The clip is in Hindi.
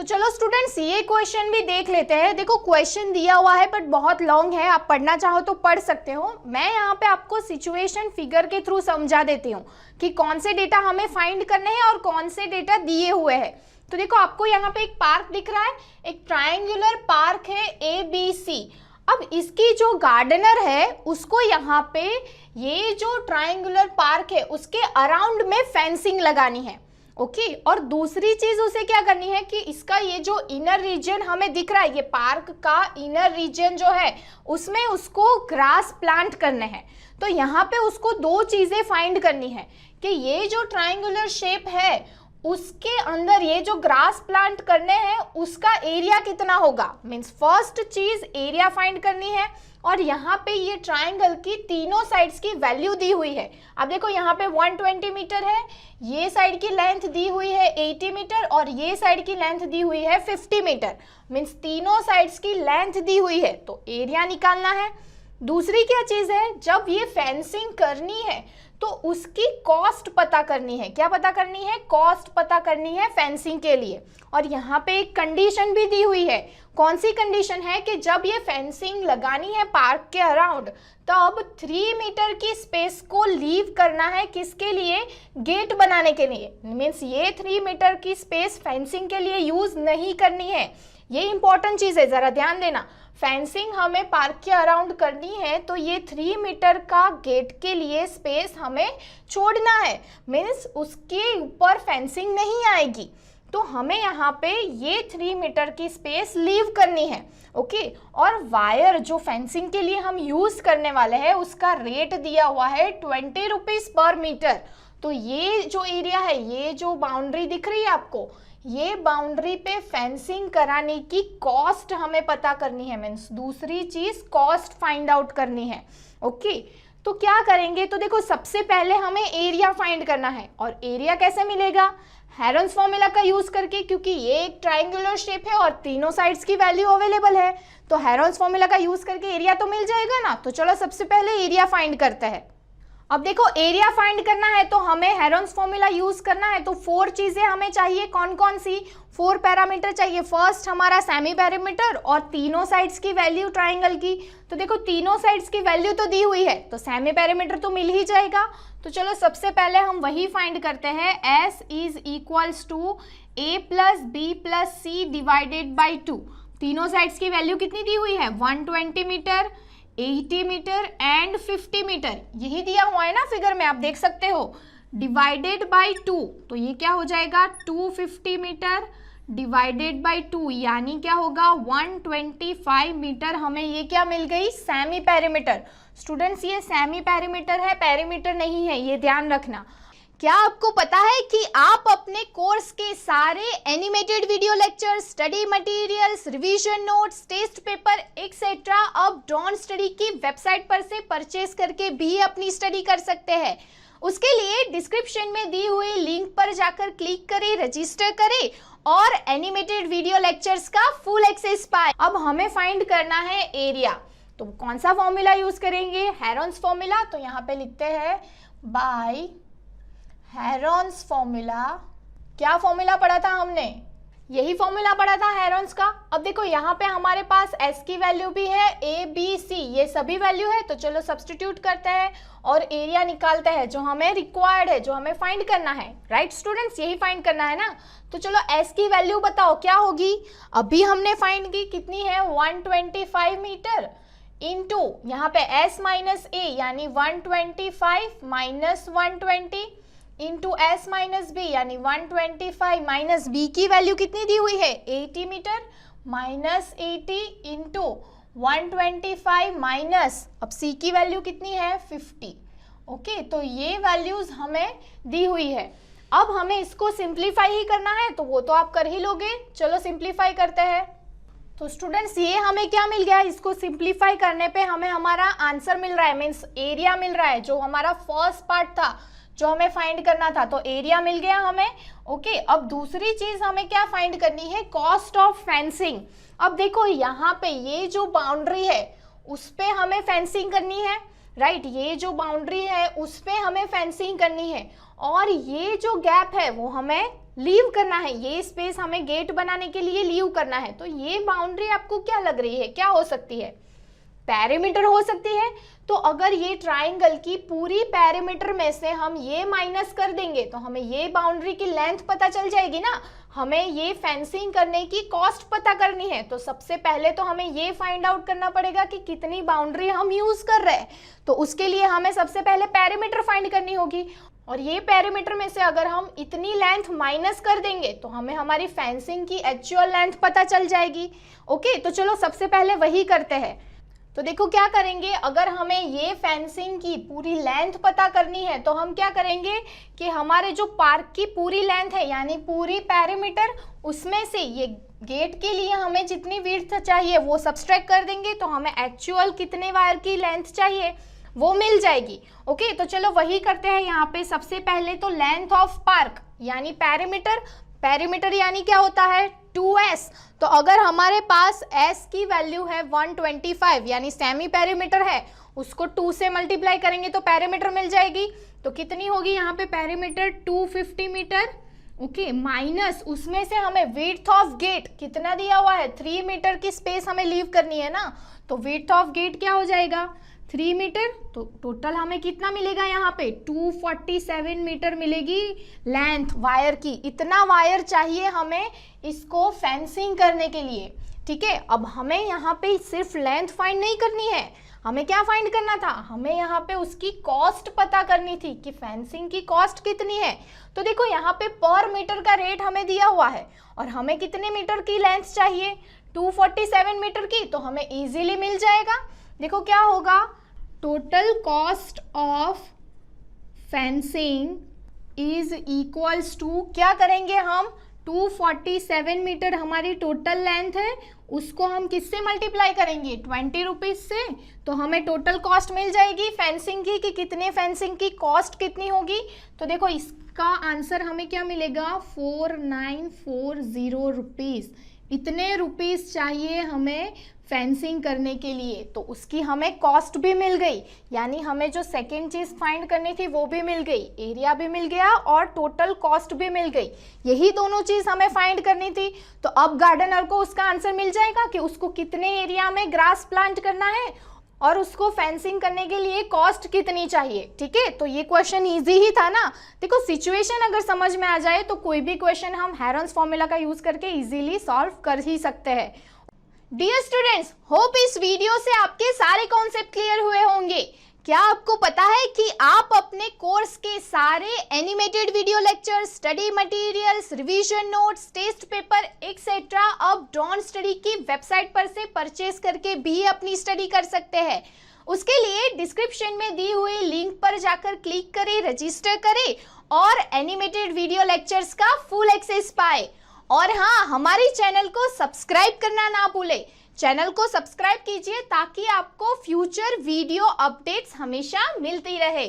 चलो स्टूडेंट्स ये क्वेश्चन भी देख लेते हैं। देखो क्वेश्चन दिया हुआ है बट बहुत लॉन्ग है, आप पढ़ना चाहो तो पढ़ सकते हो। मैं यहाँ पे आपको सिचुएशन फिगर के थ्रू समझा देती हूँ कि कौन से डेटा हमें फाइंड करने हैं और कौन से डेटा दिए हुए हैं। तो देखो आपको यहाँ पे एक पार्क दिख रहा है, एक ट्रायंगुलर पार्क है ABC। अब इसकी जो गार्डनर है उसको यहाँ पे ये जो ट्रायंगुलर पार्क है उसके अराउंड में फेंसिंग लगानी है। ओके और दूसरी चीज उसे क्या करनी है कि इसका ये जो इनर रीजन हमें दिख रहा है, ये पार्क का इनर रीजन जो है उसमें उसको ग्रास प्लांट करने हैं। तो यहाँ पे उसको दो चीजें फाइंड करनी है कि ये जो ट्रायंगुलर शेप है उसके अंदर ये जो ग्रास प्लांट करने हैं उसका एरिया कितना होगा। मीन्स फर्स्ट चीज एरिया फाइंड करनी है और यहाँ पे ये ट्रायंगल की तीनों साइड्स की वैल्यू दी हुई है। अब देखो यहाँ पे 120 मीटर है, ये साइड की लेंथ दी हुई है 80 मीटर और ये साइड की लेंथ दी हुई है 50 मीटर। मीन्स तीनों साइड्स की लेंथ दी हुई है तो एरिया निकालना है। दूसरी क्या चीज है, जब ये फेंसिंग करनी है तो उसकी कॉस्ट पता करनी है। क्या पता करनी है? कॉस्ट पता करनी है फेंसिंग के लिए। और यहाँ पे एक कंडीशन भी दी हुई है। कौन सी कंडीशन है कि जब ये फेंसिंग लगानी है पार्क के अराउंड तब 3 मीटर की स्पेस को लीव करना है। किसके लिए? गेट बनाने के लिए। मीन्स ये 3 मीटर की स्पेस फेंसिंग के लिए यूज नहीं करनी है। ये इंपॉर्टेंट चीज है, जरा ध्यान देना। फेंसिंग हमें पार्क के अराउंड करनी है तो ये 3 मीटर का गेट के लिए स्पेस हमें छोड़ना है। मीन्स उसके ऊपर फेंसिंग नहीं आएगी तो हमें यहाँ पे ये 3 मीटर की स्पेस लीव करनी है। ओके और वायर जो फेंसिंग के लिए हम यूज करने वाले हैं उसका रेट दिया हुआ है 20 रुपीज पर मीटर। तो ये जो एरिया है, ये जो बाउंड्री दिख रही है आपको, ये बाउंड्री पे फेंसिंग कराने की कॉस्ट हमें पता करनी है। मीन्स दूसरी चीज कॉस्ट फाइंड आउट करनी है। ओके तो क्या करेंगे, तो देखो सबसे पहले हमें एरिया फाइंड करना है। और एरिया कैसे मिलेगा? हेरॉन्स फॉर्मूला का यूज करके, क्योंकि ये एक ट्रायंगुलर शेप है और तीनों साइड्स की वैल्यू अवेलेबल है तो हेरॉन्स फॉर्मूला का यूज करके एरिया तो मिल जाएगा ना। तो चलो सबसे पहले एरिया फाइंड करते हैं। अब देखो एरिया फाइंड करना है तो हमें हेरॉन्स फॉर्मूला यूज करना है। तो 4 चीजें हमें चाहिए। कौन कौन सी? 4 पैरामीटर चाहिए। फर्स्ट हमारा सेमी पैरामीटर और तीनों साइड्स की वैल्यू ट्राइंगल की। तो देखो तीनों साइड्स की वैल्यू तो दी हुई है तो सेमी पैरामीटर तो मिल ही जाएगा। तो चलो सबसे पहले हम वही फाइंड करते हैं। S is equals to A plus B plus C divided by 2। तीनों साइड्स की वैल्यू कितनी दी हुई है? 120 मीटर, 80 मीटर एंड 50 मीटर। यही दिया हुआ है ना फिगर में, आप देख सकते हो। डिवाइडेड बाई 2 तो ये क्या हो जाएगा? 250 मीटर डिवाइडेड बाई 2 यानी क्या होगा? 125 मीटर। हमें ये क्या मिल गई? Semi parameter. स्टूडेंट्स ये सेमी पैरामीटर है, पैरामीटर नहीं है, ये ध्यान रखना। क्या आपको पता है कि आप अपने कोर्स के सारे animated video lecture, study materials, revision notes, test paper etcetera अब डॉन स्टडी की वेबसाइट पर से परचेज करके भी अपनी स्टडी कर सकते हैं। उसके लिए डिस्क्रिप्शन में दी हुई लिंक पर जाकर क्लिक करें, रजिस्टर करें और एनिमेटेड वीडियो लेक्चर्स का फुल एक्सेस पाए। अब हमें फाइंड करना है एरिया। तो कौन सा फॉर्मूला यूज करेंगे? Heron's formula. तो यहाँ पे लिखते हैं बाय हेरॉन्स फॉर्मूला। क्या फॉर्मूला पढ़ा था हमने? यही फॉर्मूला पढ़ा था हेरॉन्स का। अब देखो यहाँ पे हमारे पास S की वैल्यू भी है, A B C ये सभी वैल्यू है। तो चलो सब्स्टिट्यूट करते हैं और एरिया निकालते हैं जो हमें रिक्वायर्ड है, जो हमें फाइंड करना है। राइट स्टूडेंट्स, यही फाइंड करना है ना। तो चलो S की वैल्यू बताओ क्या होगी? अभी हमने फाइंड की, कितनी है? 125 मीटर इंटू यहाँ पे S माइनस A यानी 125 minus 120 into S minus B यानी 125 माइनस B की वैल्यू कितनी दी हुई है? 80 मीटर माइनस 80 इंटू 125 माइनस, अब C की वैल्यू कितनी है? 50। ओके तो ये वैल्यूज हमें दी हुई है। अब हमें इसको सिंप्लीफाई ही करना है तो वो तो आप कर ही लोगे। चलो सिंप्लीफाई करते हैं। तो स्टूडेंट्स ये हमें क्या मिल गया? इसको सिंप्लीफाई करने पे हमें हमारा आंसर मिल रहा है, मीन्स एरिया मिल रहा है, जो हमारा फर्स्ट पार्ट था जो हमें फाइंड करना था। तो एरिया मिल गया हमें। ओके अब दूसरी चीज हमें क्या फाइंड करनी है? Cost of fencing. अब देखो यहाँ पे ये जो बाउंड्री है उस पे हमें फेंसिंग करनी है। राइट ये जो बाउंड्री है उस पे हमें फेंसिंग करनी है और ये जो गैप है वो हमें लीव करना है, ये स्पेस हमें गेट बनाने के लिए लीव करना है। तो ये बाउंड्री आपको क्या लग रही है, क्या हो सकती है? पेरीमीटर हो सकती है। तो अगर ये ट्राइंगल की पूरी पेरीमीटर में से हम ये माइनस कर देंगे तो हमें ये बाउंड्री की लेंथ पता चल जाएगी ना। हमें ये फेंसिंग करने की कॉस्ट पता करनी है, तो सबसे पहले तो हमें ये फाइंड आउट करना पड़ेगा कि कितनी बाउंड्री हम यूज कर रहे हैं। तो उसके लिए हमें सबसे पहले पेरीमीटर फाइंड करनी होगी, और ये पेरीमीटर में से अगर हम इतनी लेंथ माइनस कर देंगे तो हमें हमारी फेंसिंग की एक्चुअल लेंथ पता चल जाएगी। ओके, तो चलो सबसे पहले वही करते हैं। तो देखो क्या करेंगे, अगर हमें ये फेंसिंग की पूरी लेंथ पता करनी है तो हम क्या करेंगे कि हमारे जो पार्क की पूरी लेंथ है यानी पूरी पेरीमीटर, उसमें से ये गेट के लिए हमें जितनी विड्थ चाहिए वो सब्सट्रैक्ट कर देंगे, तो हमें एक्चुअल कितने वायर की लेंथ चाहिए वो मिल जाएगी। ओके, तो चलो वही करते हैं। यहाँ पे सबसे पहले तो लेंथ ऑफ पार्क यानी पेरीमीटर, पेरीमीटर यानी क्या होता है 2s। तो अगर हमारे पास s की वैल्यू है 125 यानी सेमी पेरीमीटर है, उसको 2 से मल्टीप्लाई करेंगे तो पेरीमीटर मिल जाएगी। तो कितनी होगी यहाँ पे पेरीमीटर 250 मीटर। ओके, माइनस उसमें से हमें विड्थ ऑफ गेट कितना दिया हुआ है 3 मीटर की स्पेस हमें लीव करनी है ना। तो विड्थ ऑफ गेट क्या हो जाएगा 3 मीटर। तो टोटल हमें कितना मिलेगा यहाँ पे 247 मीटर मिलेगी लेंथ वायर की। इतना वायर चाहिए हमें इसको फेंसिंग करने के लिए। ठीक है, अब हमें यहाँ पे सिर्फ लेंथ फाइंड नहीं करनी है, हमें क्या फाइंड करना था, हमें यहाँ पे उसकी कॉस्ट पता करनी थी कि फेंसिंग की कॉस्ट कितनी है। तो देखो यहाँ पे पर मीटर का रेट हमें दिया हुआ है और हमें कितने मीटर की लेंथ चाहिए 247 मीटर की, तो हमें इजीली मिल जाएगा। देखो क्या होगा, total cost of fencing is equals to, क्या करेंगे हम 247 मीटर हमारी टोटल लेंथ है, उसको हम किससे मल्टीप्लाई करेंगे 20 रुपीज से, तो हमें टोटल कॉस्ट मिल जाएगी फेंसिंग की कि कितने फेंसिंग की कॉस्ट कितनी होगी। तो देखो इसका आंसर हमें क्या मिलेगा 4940 रुपीज। इतने रुपीस चाहिए हमें फेंसिंग करने के लिए, तो उसकी हमें कॉस्ट भी मिल गई, यानी हमें जो सेकेंड चीज फाइंड करनी थी वो भी मिल गई, एरिया भी मिल गया और टोटल कॉस्ट भी मिल गई। यही दोनों चीज हमें फाइंड करनी थी। तो अब गार्डनर को उसका आंसर मिल जाएगा कि उसको कितने एरिया में ग्रास प्लांट करना है और उसको फेंसिंग करने के लिए कॉस्ट कितनी चाहिए। ठीक है, तो ये क्वेश्चन इजी ही था ना। देखो सिचुएशन अगर समझ में आ जाए तो कोई भी क्वेश्चन हम हेरॉन्स फॉर्मूला का यूज करके इजीली सॉल्व कर ही सकते हैं। डियर स्टूडेंट्स, होप इस वीडियो से आपके सारे कॉन्सेप्ट क्लियर हुए होंगे। क्या आपको पता है कि आप अपने कोर्स के सारे animated video lecture, study materials, revision notes, test paper etcetera अब डॉन स्टडी की वेबसाइट पर से परचेज करके भी अपनी स्टडी कर सकते हैं। उसके लिए डिस्क्रिप्शन में दी हुई लिंक पर जाकर क्लिक करें, रजिस्टर करें और एनिमेटेड वीडियो लेक्चर्स का फुल एक्सेस पाए। और हाँ, हमारे चैनल को सब्सक्राइब करना ना भूलें। चैनल को सब्सक्राइब कीजिए ताकि आपको फ्यूचर वीडियो अपडेट्स हमेशा मिलती रहे।